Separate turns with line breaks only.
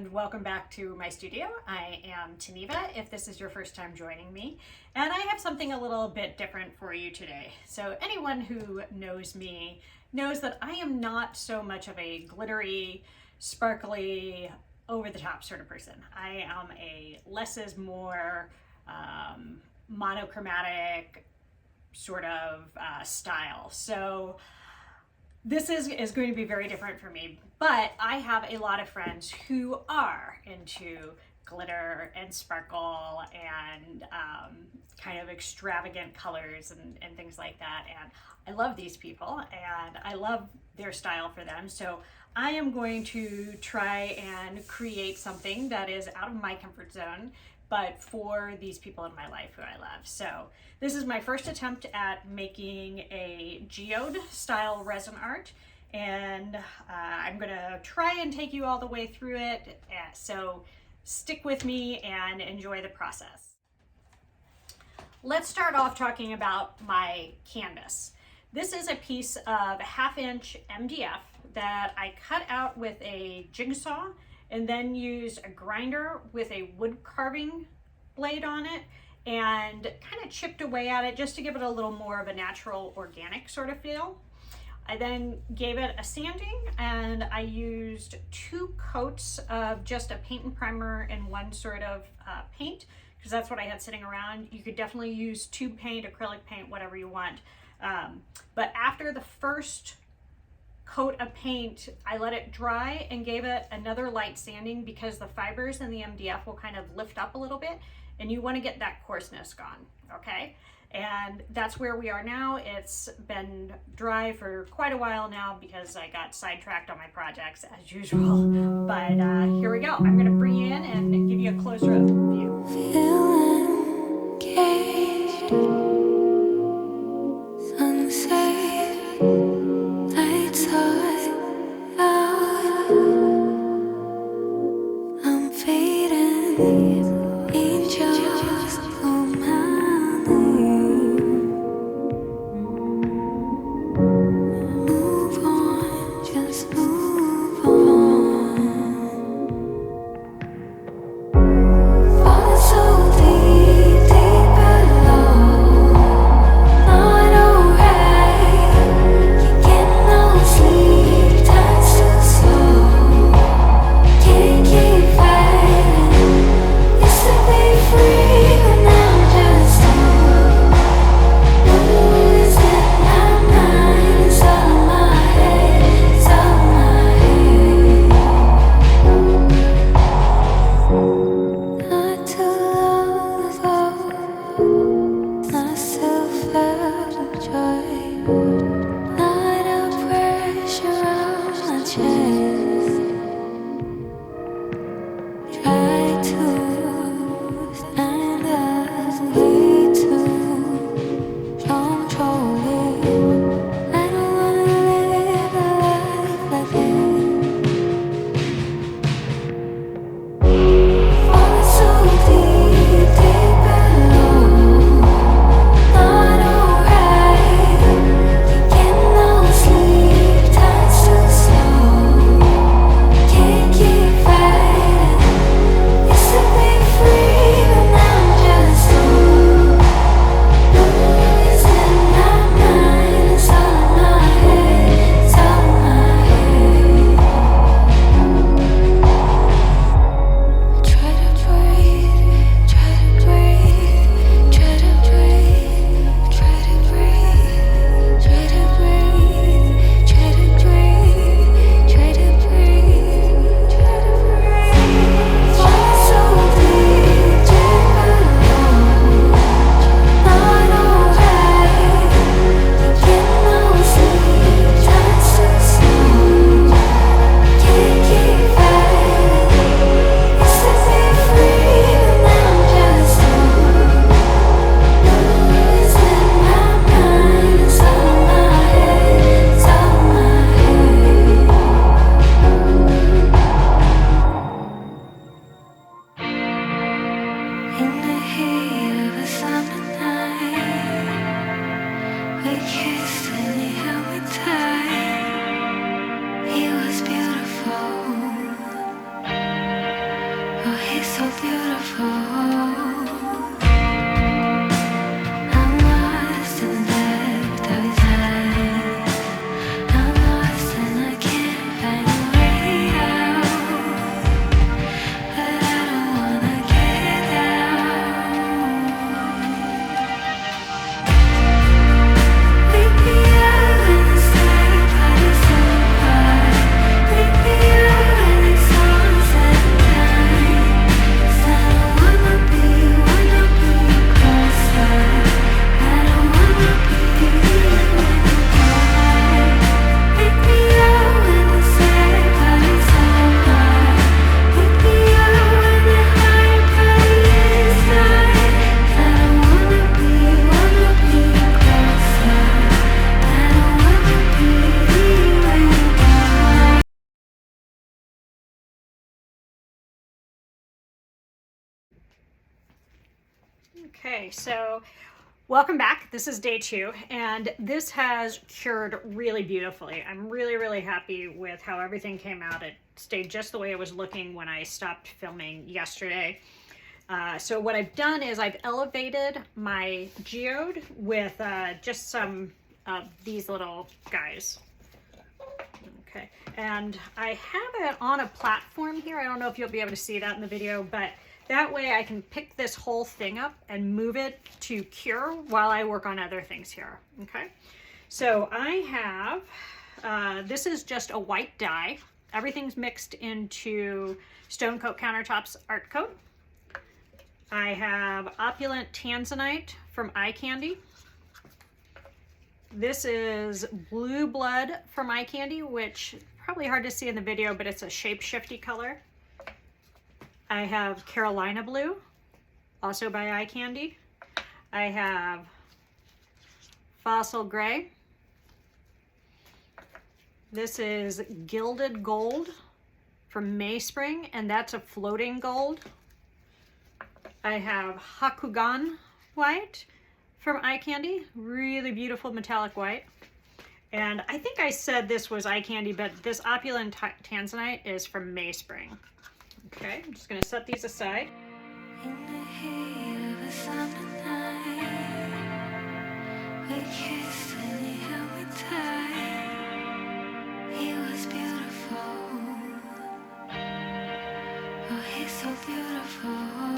and welcome back to my studio. I am Taneva, if this is your first time joining me, and I have something a little bit different for you today. So anyone who knows me knows that I am not so much of a glittery, sparkly, over-the-top sort of person. I am a less is more monochromatic sort of style. So this is going to be very different for me, but I have a lot of friends who are into glitter and sparkle and kind of extravagant colors and things like that. And I love these people and I love their style for them. So I am going to try and create something that is out of my comfort zone, but for these people in my life who I love. So this is my first attempt at making a geode style resin art, and I'm gonna try and take you all the way through it. So stick with me and enjoy the process. Let's start off talking about my canvas. This is a piece of 1/2 inch MDF that I cut out with a jigsaw and then used a grinder with a wood carving blade on it and kind of chipped away at it just to give it a little more of a natural organic sort of feel. I then gave it a sanding and I used 2 coats of just a paint and primer and 1 sort of paint, because that's what I had sitting around. You could definitely use tube paint, acrylic paint, whatever you want. But after the first coat of paint, I let it dry and gave it another light sanding because the fibers in the MDF will kind of lift up a little bit and you want to get that coarseness gone, okay? And that's where we are now. It's been dry for quite a while now because I got sidetracked on my projects as usual. But here we go. I'm gonna bring you in and give you a closer up view.
Feeling caged, sunset, lights out, I'm fading, angels on my name. Move on, just move on. Falling so deep, deep below. Not alright, can't get no sleep, time's too slow. Can't keep fighting, used to be free, but now I'm just stuck. Losing my mind, it's all in my head, it's all in my head. Not too long ago, I still felt joy. Not a pressure on my chest. Try to stand as way to control it. I don't wanna live a life like this. Falling so deep, deep below. Not alright, can't get no sleep, time's too slow. Can't keep fighting, used to be free, but now I'm just stuck. Losing my mind, it's all in my head, it's all in my head. Try to breathe, try to breathe, try to breathe, try to breathe, try to breathe, try to breathe, try to breathe, try to breathe. Falling so deep, deep below. Not alright, can't get no sleep, time's too slow. Can't keep fighting, used to be free, but now I'm just stuck. Losing my mind, it's all in my head, it's all in my head. In the heat of a summer night, we kissed and he held me tight. He was beautiful.
Okay, so welcome back. This is day 2, and this has cured really beautifully. I'm really, really happy with how everything came out. It stayed just the way it was looking when I stopped filming yesterday. So what I've done is I've elevated my geode with just some of these little guys. Okay, and I have it on a platform here. I don't know if you'll be able to see that in the video, but that way I can pick this whole thing up and move it to cure while I work on other things here. Okay, so I have, this is just a white dye. Everything's mixed into Stone Coat Countertops Art Coat. I have Opulent Tanzanite from Eye Candy. This is Blue Blood from Eye Candy, which probably hard to see in the video, but it's a shape-shifty color. I have Carolina Blue, also by Eye Candy. I have Fossil Gray. This is Gilded Gold from Mayspring, and that's a floating gold. I have Hakugan White from Eye Candy, really beautiful metallic white. And I think I said this was Eye Candy, but this Opulent Tanzanite is from Mayspring. Okay, I'm just gonna set these aside.
In the heat of a summer night, we kissed and he held me tight. He was beautiful. Oh, he's so beautiful.